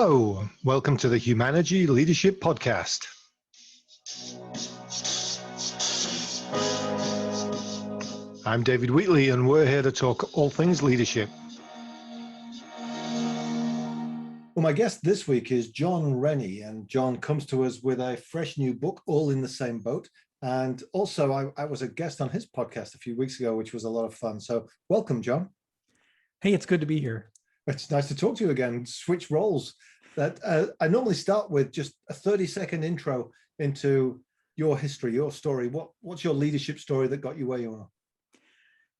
Hello, welcome to the Humanergy Leadership Podcast. I'm David Wheatley, and we're here to talk all things leadership. Well, my guest this week is Jon Rennie, and Jon comes to us with a fresh new book, All in the Same Boat. And also, I was a guest on his podcast a few weeks ago, which was a lot of fun. So welcome, Jon. Hey, it's good to be here. It's nice to talk to you again. Switch roles. That I normally start with just a 30-second intro into your history, your story. What's your leadership story that got you where you are?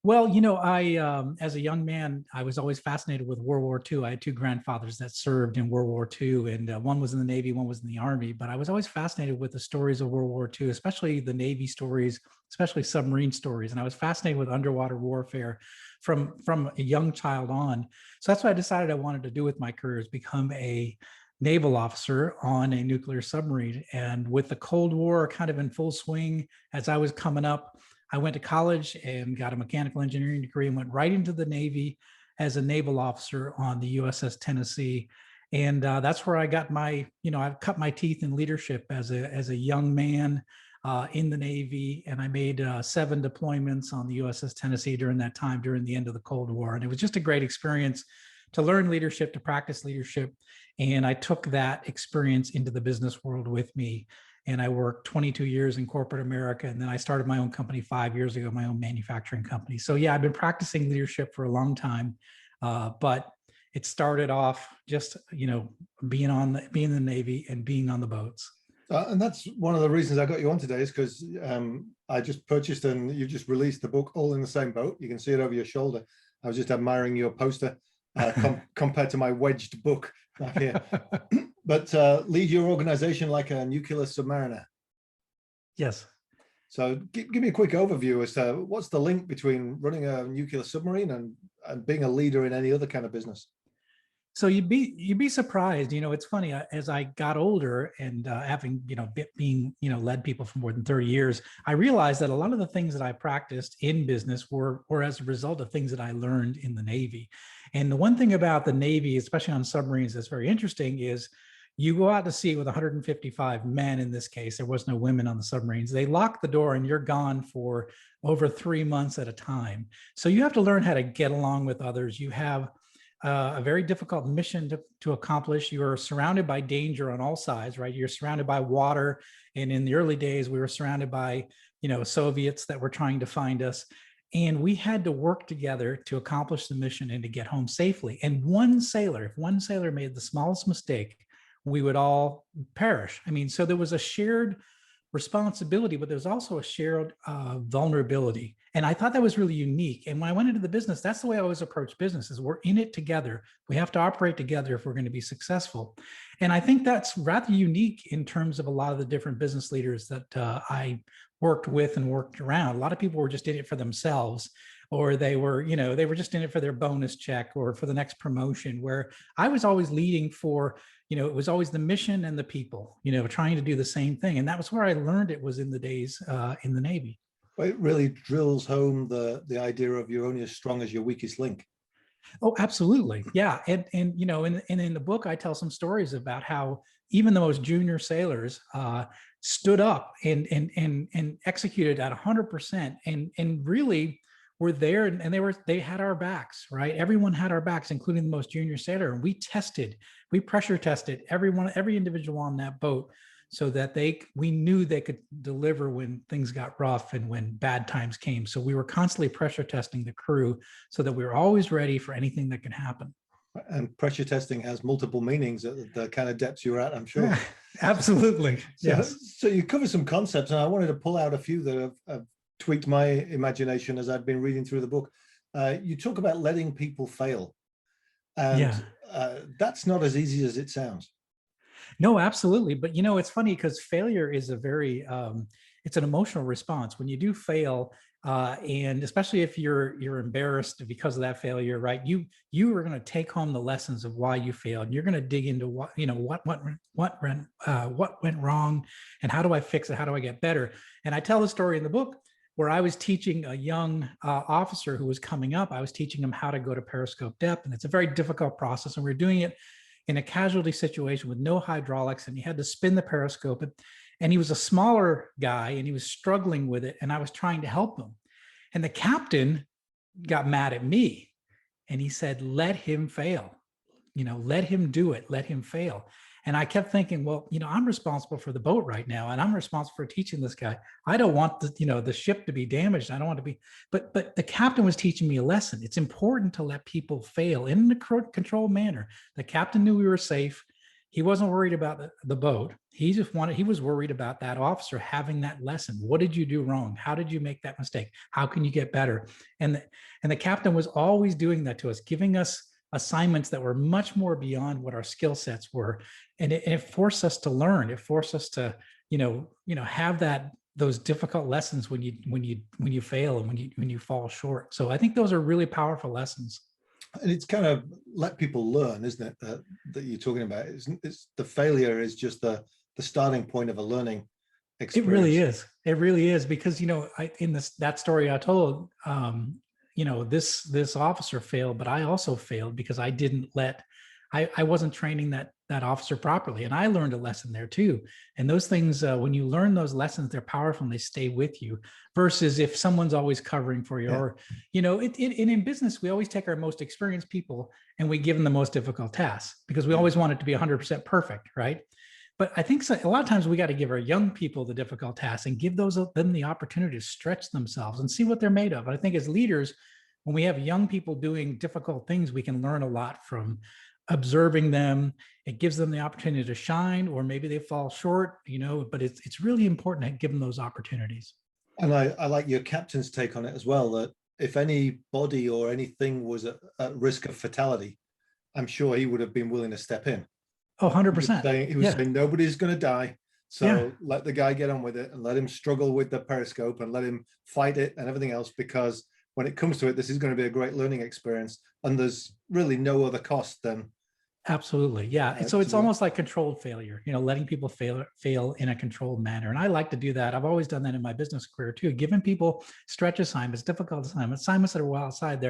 Well, I, as a young man, I was always fascinated with World War II. I had two grandfathers that served in World War II, and one was in the Navy, one was in the Army. But I was always fascinated with the stories of World War II, especially the Navy stories, especially submarine stories. And I was fascinated with underwater warfare from a young child on. So that's what I decided I wanted to do with my career, is become a naval officer on a nuclear submarine. And with the Cold War kind of in full swing, as I was coming up, I went to college and got a mechanical engineering degree and went right into the Navy as a naval officer on the USS Tennessee. And that's where I got my, I've cut my teeth in leadership as a young man in the Navy. And I made 7 deployments on the USS Tennessee during that time, during the end of the Cold War. And it was just a great experience to learn leadership, to practice leadership. And I took that experience into the business world with me. And I worked 22 years in corporate America. And then I started my own company 5 years ago, my own manufacturing company. So yeah, I've been practicing leadership for a long time, but it started off just, being in the Navy and being on the boats. And that's one of the reasons I got you on today, is because I just purchased and you just released the book, All in the Same Boat. You can see it over your shoulder. I was just admiring your poster compared to my wedged book back here. But lead your organization like a nuclear submariner. Yes. So give me a quick overview as to what's the link between running a nuclear submarine and being a leader in any other kind of business. So you'd be surprised. It's funny, as I got older and having, being, led people for more than 30 years, I realized that a lot of the things that I practiced in business were as a result of things that I learned in the Navy. And the one thing about the Navy, especially on submarines, that's very interesting is you go out to sea with 155 men. In this case, there was no women on the submarines. They lock the door and you're gone for over 3 months at a time. So you have to learn how to get along with others. You have a very difficult mission to accomplish. You are surrounded by danger on all sides, right? You're surrounded by water. And in the early days, we were surrounded by, Soviets that were trying to find us. And we had to work together to accomplish the mission and to get home safely. And if one sailor made the smallest mistake, we would all perish. So there was a shared responsibility, but there's also a shared vulnerability. And I thought that was really unique. And when I went into the business, that's the way I always approach business, is we're in it together. We have to operate together if we're going to be successful. And I think that's rather unique in terms of a lot of the different business leaders that I worked with and worked around. A lot of people were just in it for themselves, or they were just in it for their bonus check or for the next promotion, where I was always leading for, it was always the mission and the people, trying to do the same thing. And that was where I learned it, was in the days in the Navy. Well, it really drills home the idea of you're only as strong as your weakest link. Oh, absolutely. Yeah. And in the book, I tell some stories about how even the most junior sailors stood up and executed at 100% and really were there, and they had our backs, right? Everyone had our backs, including the most junior sailor. And we pressure tested every individual on that boat, so that we knew they could deliver when things got rough and when bad times came. So we were constantly pressure testing the crew so that we were always ready for anything that could happen. And pressure testing has multiple meanings at the kind of depths you're at, I'm sure. Absolutely. Yes. So you cover some concepts, and I wanted to pull out a few that have tweaked my imagination as I've been reading through the book. You talk about letting people fail. And that's not as easy as it sounds. No, absolutely. But, it's funny because failure is it's an emotional response. When you do fail, and especially if you're embarrassed because of that failure, right? You are going to take home the lessons of why you failed. You're going to dig into what went wrong, and how do I fix it? How do I get better? And I tell the story in the book where I was teaching a young officer who was coming up. I was teaching him how to go to periscope depth, and it's a very difficult process. And we're doing it in a casualty situation with no hydraulics, and he had to spin the periscope. And he was a smaller guy and he was struggling with it. And I was trying to help him. And the captain got mad at me and he said, let him fail, let him do it, let him fail. And I kept thinking, well, I'm responsible for the boat right now, and I'm responsible for teaching this guy. I don't want the ship to be damaged. I don't want to be, but the captain was teaching me a lesson. It's important to let people fail in a controlled manner. The captain knew we were safe. He wasn't worried about the boat. He was worried about that officer having that lesson. What did you do wrong? How did you make that mistake? How can you get better? And the captain was always doing that to us, giving us assignments that were much more beyond what our skill sets were. And it forced us to learn. It forced us to, have those difficult lessons when you fail and when you fall short. So I think those are really powerful lessons. And it's kind of let people learn, isn't it? That you're talking about. It's the failure is just the starting point of a learning experience. It really is. It really is, because that story I told, this officer failed, but I also failed because I didn't I wasn't training that officer properly, and I learned a lesson there too. And those things, when you learn those lessons, they're powerful and they stay with you. Versus if someone's always covering for you, or in business, we always take our most experienced people and we give them the most difficult tasks because we always want it to be 100% perfect, right? But I think a lot of times we got to give our young people the difficult tasks and give them the opportunity to stretch themselves and see what they're made of. And I think as leaders, when we have young people doing difficult things, we can learn a lot from observing them. It gives them the opportunity to shine, or maybe they fall short, but it's really important to give them those opportunities. And I like your captain's take on it as well, that if anybody or anything was at risk of fatality, I'm sure he would have been willing to step in. Oh, 100%. He was saying nobody's going to die. So let the guy get on with it and let him struggle with the periscope and let him fight it and everything else, because when it comes to it, this is going to be a great learning experience. And there's really no other cost than. Absolutely. Yeah. So it's almost like controlled failure, letting people fail in a controlled manner. And I like to do that. I've always done that in my business career too, giving people stretch assignments, difficult assignments that are well outside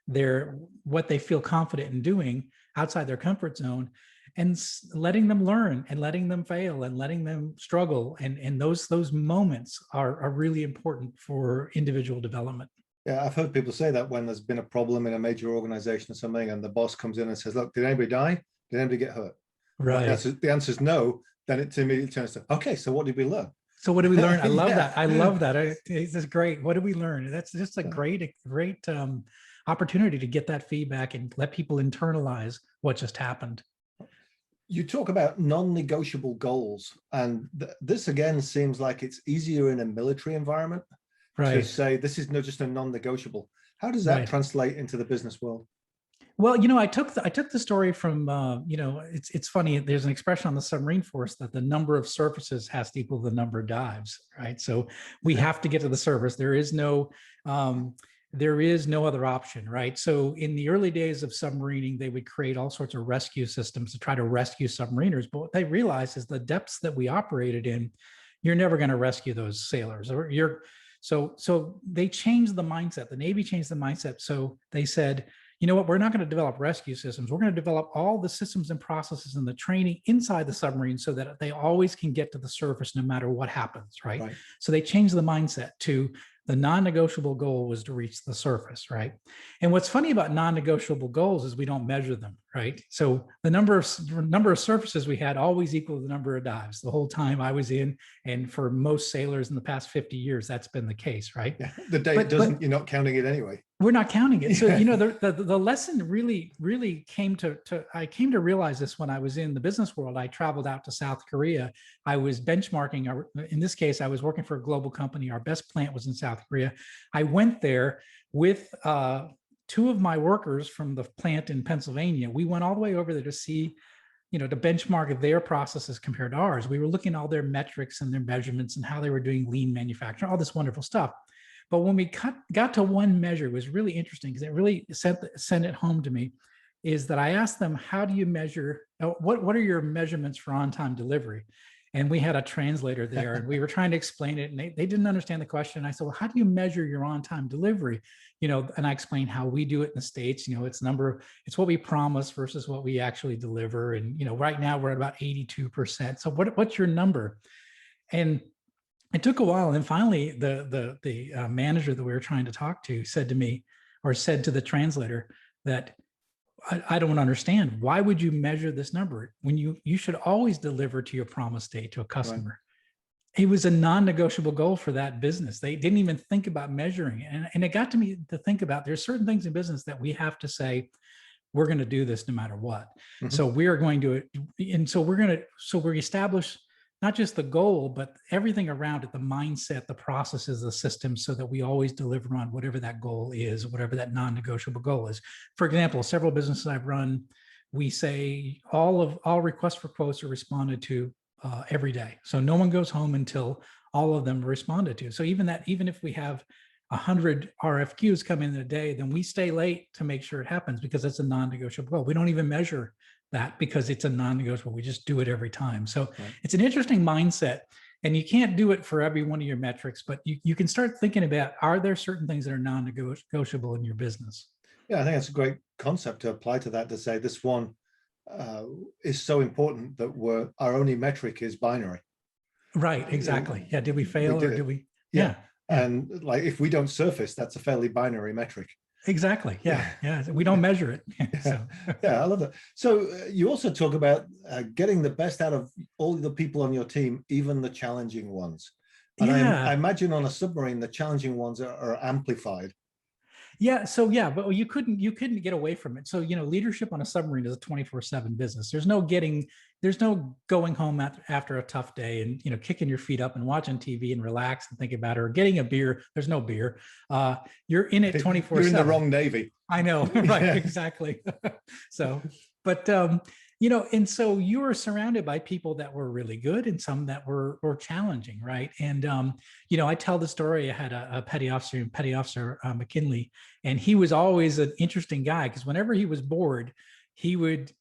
their what they feel confident in doing, outside their comfort zone, and letting them learn and letting them fail and letting them struggle. And those moments are really important for individual development. Yeah, I've heard people say that when there's been a problem in a major organization or something, and the boss comes in and says, look, did anybody die? Did anybody get hurt? Right. The answer is no. Then it immediately turns to, okay, so what did we learn? So what did we learn? I love that. I love that. It's great. What did we learn? That's just a great opportunity to get that feedback and let people internalize what just happened. You talk about non-negotiable goals, and this again seems like it's easier in a military environment. Right. To say this is not just a non-negotiable. How does that translate into the business world? Well, I took the story from, it's funny. There's an expression on the submarine force that the number of surfaces has to equal the number of dives, right? So we have to get to the surface. There is no other option, right? So in the early days of submarining, they would create all sorts of rescue systems to try to rescue submariners. But what they realized is the depths that we operated in, you're never going to rescue those sailors, or So they changed the mindset. The Navy changed the mindset. So they said, you know what, we're not going to develop rescue systems. We're going to develop all the systems and processes and the training inside the submarine so that they always can get to the surface no matter what happens, right? So they changed the mindset to the non-negotiable goal was to reach the surface, right? And what's funny about non-negotiable goals is we don't measure them, right? So the number of surfaces we had always equaled the number of dives the whole time I was in, and for most sailors in the past 50 years, that's been the case, right? Yeah, the day you're not counting it anyway. We're not counting it. So, the lesson really came I came to realize this when I was in the business world. I traveled out to South Korea. I was benchmarking, in this case, I was working for a global company. Our best plant was in South Korea. I went there with two of my workers from the plant in Pennsylvania. We went all the way over there to see, to benchmark their processes compared to ours. We were looking at all their metrics and their measurements and how they were doing lean manufacturing, all this wonderful stuff. But when we got to one measure, it was really interesting because it really sent it home to me, is that I asked them, how do you measure, what are your measurements for on-time delivery? And we had a translator there and we were trying to explain it and they didn't understand the question. I said, well, how do you measure your on-time delivery? And I explained how we do it in the States. It's what we promise versus what we actually deliver. And, right now we're at about 82%. So what's your number? And it took a while. And then finally the manager that we were trying to talk to said to me, or said to the translator, that I don't understand. Why would you measure this number when you should always deliver to your promise date to a customer? Right. It was a non-negotiable goal for that business. They didn't even think about measuring it. And it got to me to think about, there's certain things in business that we have to say, we're going to do this no matter what. Mm-hmm. So we are going to, and so we establish not just the goal, but everything around it, the mindset, the processes, the systems, so that we always deliver on whatever that goal is, whatever that non-negotiable goal is. For example, several businesses I've run, we say all requests for quotes are responded to every day. So no one goes home until all of them are responded to. So even if we have 100 RFQs come in a day, then we stay late to make sure it happens because it's a non-negotiable goal. We don't even measure that because it's a non-negotiable. We just do it every time. So It's an interesting mindset, and you can't do it for every one of your metrics, but you can start thinking about, are there certain things that are non-negotiable in your business? Yeah, I think that's a great concept to apply to that, to say this one is so important that our only metric is binary. Right, exactly. Yeah, did we fail or did we? Yeah. And like, if we don't surface, that's a fairly binary metric. Exactly. Yeah. We don't measure it. Yeah, I love that. So you also talk about getting the best out of all the people on your team, even the challenging ones. And I imagine on a submarine, the challenging ones are amplified. Yeah. So but you couldn't get away from it. So, leadership on a submarine is a 24/7 business. There's no going home after a tough day and, kicking your feet up and watching TV and relax and think about it, or getting a beer. There's no beer. You're in it 24/7. You're in the wrong Navy. I know. Right. Yeah. Exactly. So, but, and so you were surrounded by people that were really good and some that were challenging, right? And, I tell the story. I had a Petty Officer McKinley, and he was always an interesting guy because whenever he was bored, he would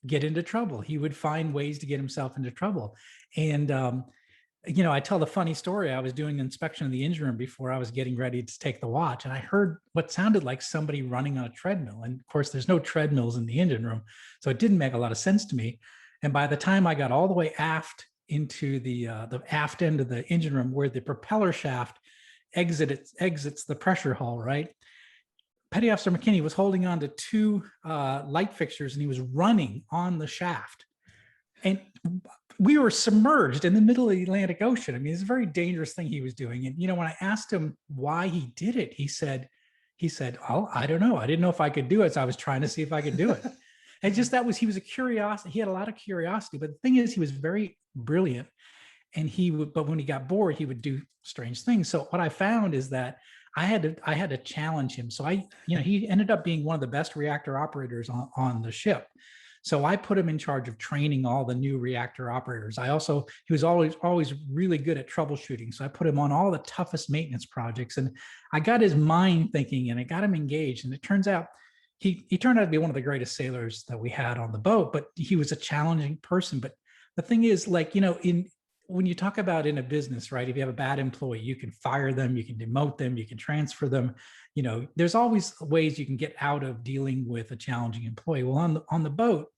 get into trouble. He would find ways to get himself into trouble. And, I tell the funny story. I was doing an inspection of the engine room before I was getting ready to take the watch, and I heard what sounded like somebody running on a treadmill. And of course, there's no treadmills in the engine room, so it didn't make a lot of sense to me. And by the time I got all the way aft into the aft end of the engine room, where the propeller shaft exits the pressure hull, right? Petty Officer McKinney was holding on to two light fixtures, and he was running on the shaft. And we were submerged in the middle of the Atlantic Ocean. I mean, it's a very dangerous thing he was doing. And, when I asked him why he did it, he said, oh, I don't know. I didn't know if I could do it. So I was trying to see if I could do it. And just he was a curiosity. He had a lot of curiosity. But the thing is, he was very brilliant. And but when he got bored, he would do strange things. So what I found is that I had to challenge him. So he ended up being one of the best reactor operators on the ship. So I put him in charge of training all the new reactor operators. He was always really good at troubleshooting. So I put him on all the toughest maintenance projects, and I got his mind thinking, and I got him engaged. And it turns out he turned out to be one of the greatest sailors that we had on the boat, but he was a challenging person. But the thing is, when you talk about in a business, right, if you have a bad employee, you can fire them, you can demote them, you can transfer them. There's always ways you can get out of dealing with a challenging employee. Well, on the boat,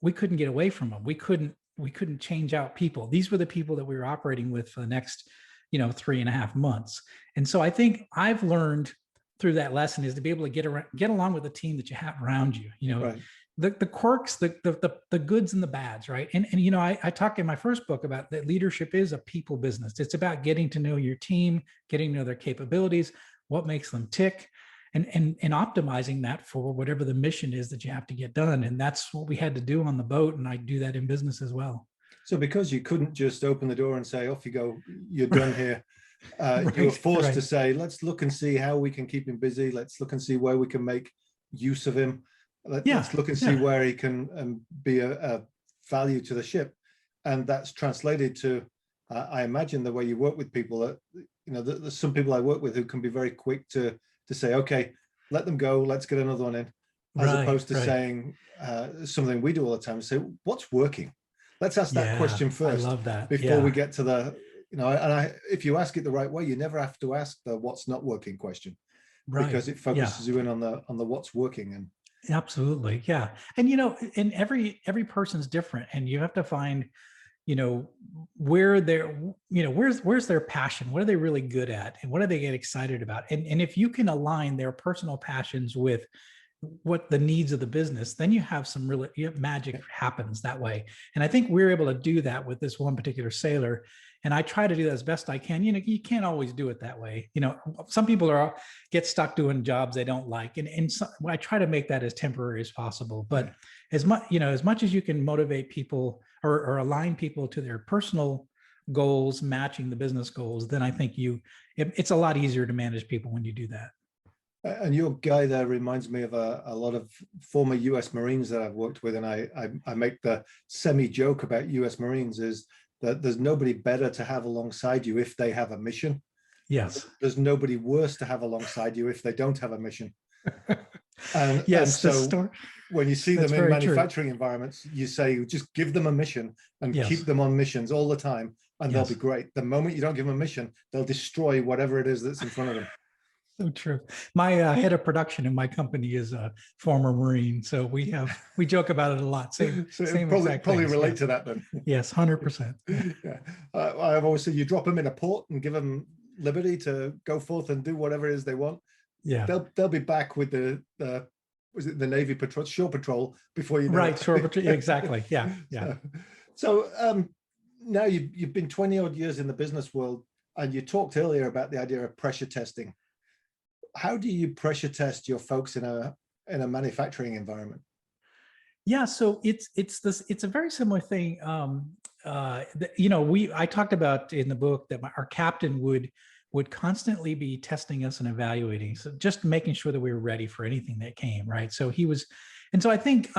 we couldn't get away from them. We couldn't change out people. These were the people that we were operating with for the next, 3.5 months. And so I think I've learned through that lesson is to be able to get along with the team that you have around you. Right. The quirks, the goods and the bads, right? And I talk in my first book about that leadership is a people business. It's about getting to know your team, getting to know their capabilities, what makes them tick, and optimizing that for whatever the mission is that you have to get done. And that's what we had to do on the boat. And I do that in business as well. So because you couldn't just open the door and say, off you go, you're done here. Right, you were forced to say, let's look and see how we can keep him busy. Let's look and see where we can make use of him. Let's look and see where he can be a value to the ship. And that's translated to, I imagine, the way you work with people. There's some people I work with who can be very quick to say, okay, let them go, let's get another one in, as opposed to saying something we do all the time, say, what's working? Let's ask that question I first love that. before we get to the, if you ask it the right way, you never have to ask the what's not working question, because it focuses you in on the what's working. And absolutely. Yeah. And, and every person's different, and you have to find, where they're, where's their passion? What are they really good at? And what do they get excited about? And if you can align their personal passions with what the needs of the business, then you have some really magic happens that way. And I think we're able to do that with this one particular sailor. And I try to do that as best I can. You can't always do it that way. Some people get stuck doing jobs they don't like. And so, I try to make that as temporary as possible. But as much as you can motivate people or align people to their personal goals, matching the business goals, then I think it's a lot easier to manage people when you do that. And your guy there reminds me of a lot of former US Marines that I've worked with. And I make the semi-joke about US Marines is that there's nobody better to have alongside you if they have a mission. Yes. There's nobody worse to have alongside you if they don't have a mission. And, yes, and so when you see them in manufacturing environments, you say, just give them a mission and keep them on missions all the time, and they'll be great. The moment you don't give them a mission, they'll destroy whatever it is that's in front of them. So true. My head of production in my company is a former Marine, so we joke about it a lot. Same probably relate to that then. Yes, 100%. Yeah, I've always said you drop them in a port and give them liberty to go forth and do whatever it is they want. Yeah, they'll be back with the was it the Navy patrol, shore patrol before you know right? It. Shore patrol, exactly. Yeah. So now you've been 20 odd years in the business world, and you talked earlier about the idea of pressure testing. How do you pressure test your folks in a manufacturing environment? Yeah, so it's a very similar thing. I talked about in the book that our captain would constantly be testing us and evaluating, so just making sure that we were ready for anything that came, right? So I think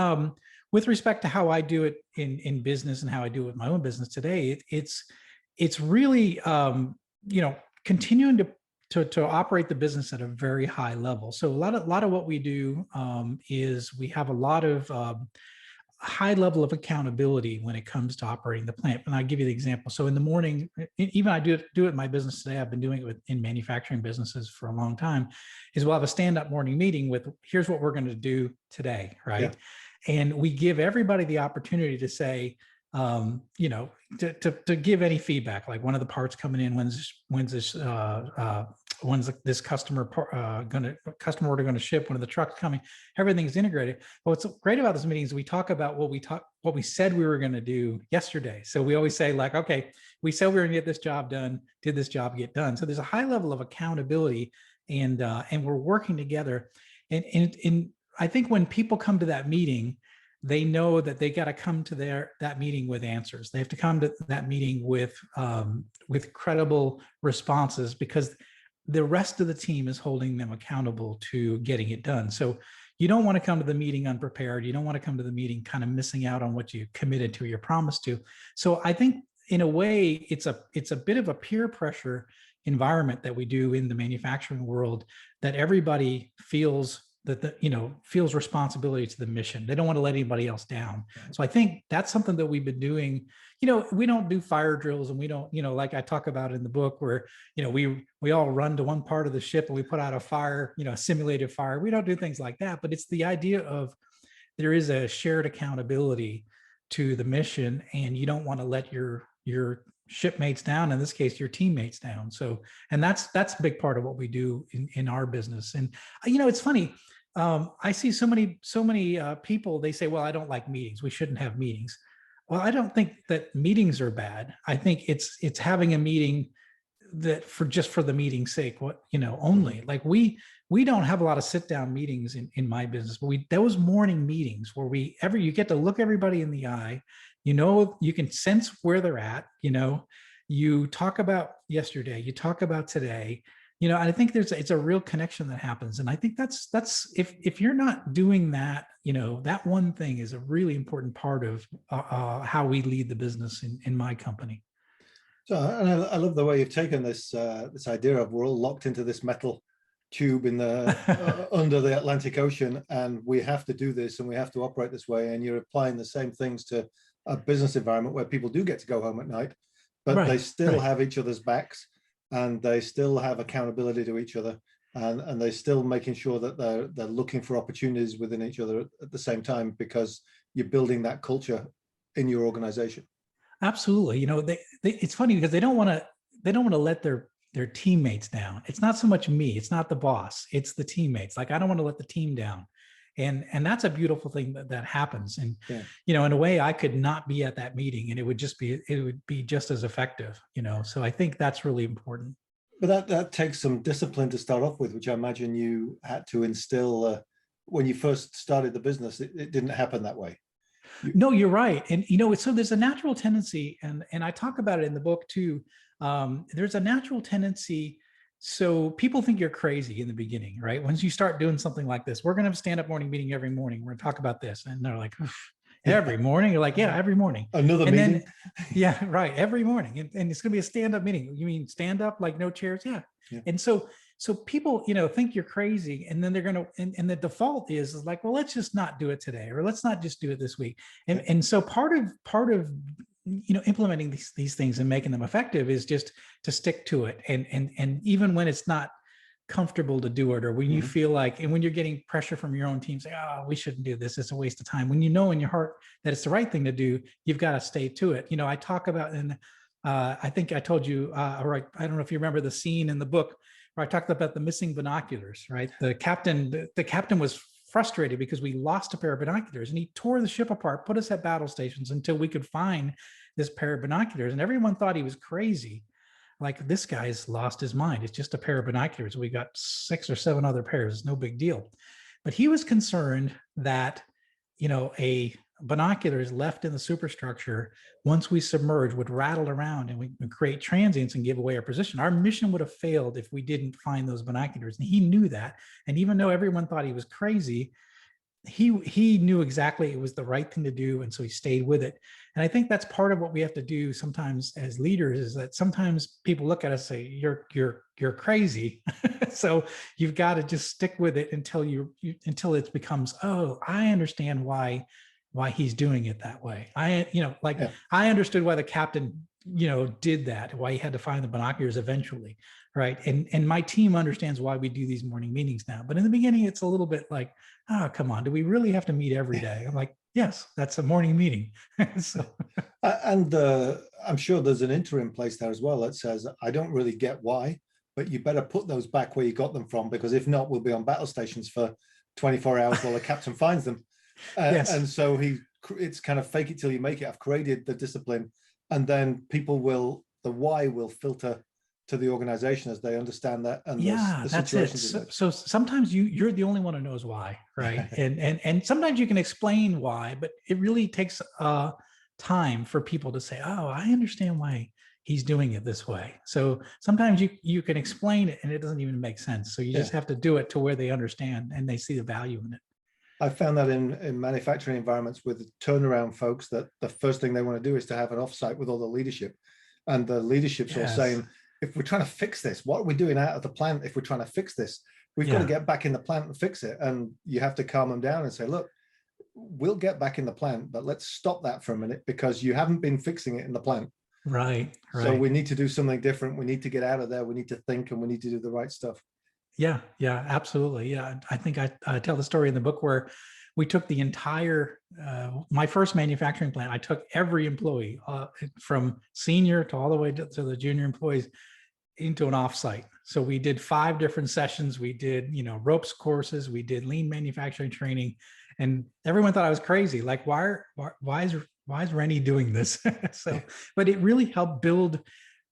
with respect to how I do it in business and how I do it with my own business today, it's really continuing to operate the business at a very high level. So a lot of what we do is we have a lot of high level of accountability when it comes to operating the plant. And I'll give you the example. So in the morning, even I do it in my business today, I've been doing it in manufacturing businesses for a long time, is we'll have a stand-up morning meeting with, here's what we're going to do today, right? Yeah. And we give everybody the opportunity to say, to give any feedback, like one of the parts coming in, when's this customer order going to ship, when are the trucks coming, everything's integrated. But what's great about this meeting is we talk about what we said we were going to do yesterday. So we always say, like, okay, we said we were going to get this job done, did this job get done? So there's a high level of accountability, and we're working together. And I think when people come to that meeting, they know that they got to come to that meeting with answers. They have to come to that meeting with credible responses, because the rest of the team is holding them accountable to getting it done. So you don't want to come to the meeting unprepared. You don't want to come to the meeting kind of missing out on what you committed to, your promise to. So I think in a way, it's a bit of a peer pressure environment that we do in the manufacturing world, that everybody feels feels responsibility to the mission. They don't want to let anybody else down. So I think that's something that we've been doing. We don't do fire drills, and we don't, like I talk about in the book, where, we all run to one part of the ship and we put out a fire, a simulated fire. We don't do things like that, but it's the idea of there is a shared accountability to the mission, and you don't want to let your shipmates down, in this case, your teammates down. So, and that's a big part of what we do in our business. And, it's funny. I see so many people, they say, well, I don't like meetings. We shouldn't have meetings. Well, I don't think that meetings are bad. I think it's having a meeting that for the meeting's sake, only. Like we don't have a lot of sit down meetings in my business, but those morning meetings where you get to look everybody in the eye, you can sense where they're at, you talk about yesterday, you talk about today, and I think it's a real connection that happens. And I think that's if you're not doing that, that one thing is a really important part of how we lead the business in my company. So, and I love the way you've taken this idea of we're all locked into this metal tube in the under the Atlantic Ocean, and we have to do this and we have to operate this way. And you're applying the same things to a business environment where people do get to go home at night, but Right, they still right. have each other's backs, and they still have accountability to each other, and they're still making sure that they're looking for opportunities within each other at the same time, because you're building that culture in your organization. Absolutely. It's funny because they don't want to let their teammates down. It's not so much me, it's not the boss, it's the teammates. Like, I don't want to let the team down. And that's a beautiful thing that happens. And, in a way, I could not be at that meeting and it would be just as effective, So I think that's really important. But that takes some discipline to start off with, which I imagine you had to instill when you first started the business. It didn't happen that way. No, you're right. And, so there's a natural tendency, and I talk about it in the book too. There's a natural tendency. So people think you're crazy in the beginning, right? Once you start doing something like this, we're going to have a stand-up morning meeting every morning. We're going to talk about this. And they're like, every morning? You're like, yeah, every morning. Another meeting? Then, yeah, right. Every morning. And it's going to be a stand-up meeting. You mean stand up, like no chairs? Yeah. And so people, think you're crazy, and then they're going to, and the default is like, well, let's just not do it today, or let's not just do it this week. And so part of implementing these things and making them effective is just to stick to it. And even when it's not comfortable to do it, or when you feel like, and when you're getting pressure from your own team, say, oh, we shouldn't do this, it's a waste of time. When you know in your heart that it's the right thing to do, you've got to stay to it. I talk about, and I think I told you, or I don't know if you remember the scene in the book where I talked about the missing binoculars, right? The captain was frustrated because we lost a pair of binoculars, and he tore the ship apart, put us at battle stations until we could find this pair of binoculars. And everyone thought he was crazy. Like, this guy's lost his mind. It's just a pair of binoculars. We got 6 or 7 other pairs. It's no big deal. But he was concerned that, a binoculars left in the superstructure, once we submerge, would rattle around and we would create transients and give away our position. Our mission would have failed if we didn't find those binoculars. And he knew that. And even though everyone thought he was crazy, he knew exactly it was the right thing to do. And so he stayed with it. And I think that's part of what we have to do sometimes as leaders, is that sometimes people look at us and say, you're crazy. So you've got to just stick with it until it becomes, oh, I understand why he's doing it that way. I understood why the captain, did that, why he had to find the binoculars eventually. Right. And my team understands why we do these morning meetings now. But in the beginning, it's a little bit like, oh, come on, do we really have to meet every day? I'm like, yes, that's a morning meeting. So. And I'm sure there's an interim place there as well that says, I don't really get why, but you better put those back where you got them from, because if not, we'll be on battle stations for 24 hours while the captain finds them. Yes. And so it's kind of fake it till you make it. I've created the discipline, and then the why will filter to the organization as they understand that. And the that's it. So sometimes you're the only one who knows why, right? and sometimes you can explain why, but it really takes time for people to say, oh, I understand why he's doing it this way. So sometimes you can explain it and it doesn't even make sense. So you just have to do it to where they understand and they see the value in it. I found that in manufacturing environments with turnaround folks, that the first thing they want to do is to have an offsite with all the leadership. And the leadership's all saying, if we're trying to fix this, what are we doing out of the plant? If we're trying to fix this, we've got to get back in the plant and fix it. And you have to calm them down and say, look, we'll get back in the plant, but let's stop that for a minute, because you haven't been fixing it in the plant. Right. So we need to do something different. We need to get out of there. We need to think, and we need to do the right stuff. Yeah, absolutely. Yeah. I think I tell the story in the book where we took the entire, my first manufacturing plant, I took every employee from senior to all the way to the junior employees into an offsite. So we did 5 different sessions. We did, ropes courses. We did lean manufacturing training, and everyone thought I was crazy. Like, why is Rennie doing this? But it really helped build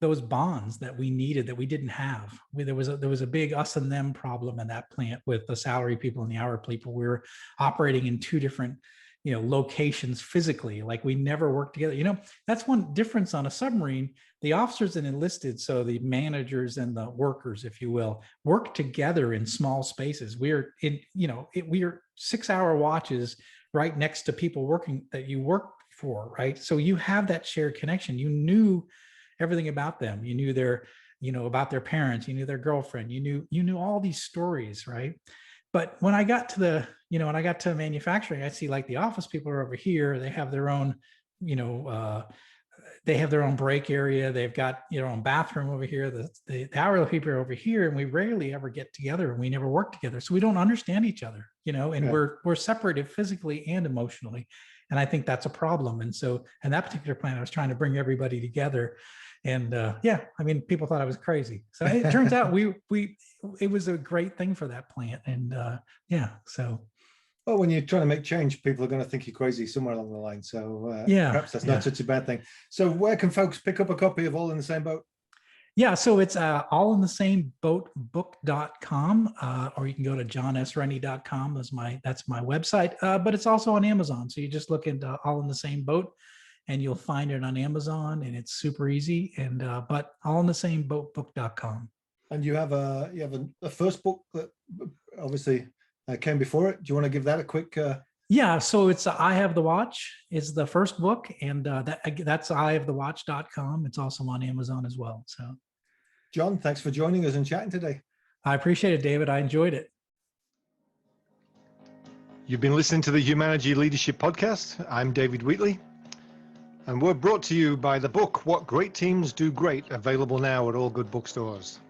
those bonds that we needed, that we didn't have. There was a big us and them problem in that plant with the salary people and the hour people. We were operating in 2 different, locations physically. Like, we never worked together. That's one difference on a submarine. The officers and enlisted, so the managers and the workers, if you will, work together in small spaces. We are 6-hour watches right next to people working that you work for, right? So you have that shared connection. You knew everything about them. You knew about their parents, you knew their girlfriend, you knew all these stories, right? But when I got to manufacturing, I see, like, the office people are over here, they have their own, they have their own break area. They've got their own bathroom over here. The hourly people are over here, and we rarely ever get together, and we never work together. So we don't understand each other, and we're separated physically and emotionally. And I think that's a problem. And so in that particular plan, I was trying to bring everybody together. And people thought I was crazy. So it turns out it was a great thing for that plant. And Well, when you're trying to make change, people are going to think you're crazy somewhere along the line. So perhaps that's not such a bad thing. So where can folks pick up a copy of All in the Same Boat? Yeah, so it's allinthesameboatbook.com, or you can go to jonsrennie.com. That's my website, but it's also on Amazon. So you just look into All in the Same Boat, and you'll find it on Amazon, and it's super easy. And but allinthesameboatbook.com. And you have a first book that obviously came before it. Do you want to give that a quick? Yeah, so it's I Have the Watch is the first book, and that's IHaveTheWatch.com. It's also on Amazon as well. So, Jon, thanks for joining us and chatting today. I appreciate it, David. I enjoyed it. You've been listening to the Humanergy Leadership Podcast. I'm David Wheatley, and we're brought to you by the book What Great Teams Do Great, available now at all good bookstores.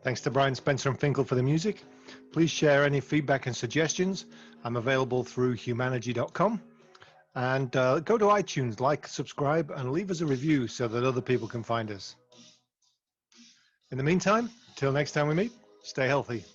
Thanks to Brian Spencer and Finkel for the music. Please share any feedback and suggestions. I'm available through humanergy.com. And go to iTunes, like, subscribe, and leave us a review so that other people can find us. In the meantime, till next time we meet, stay healthy.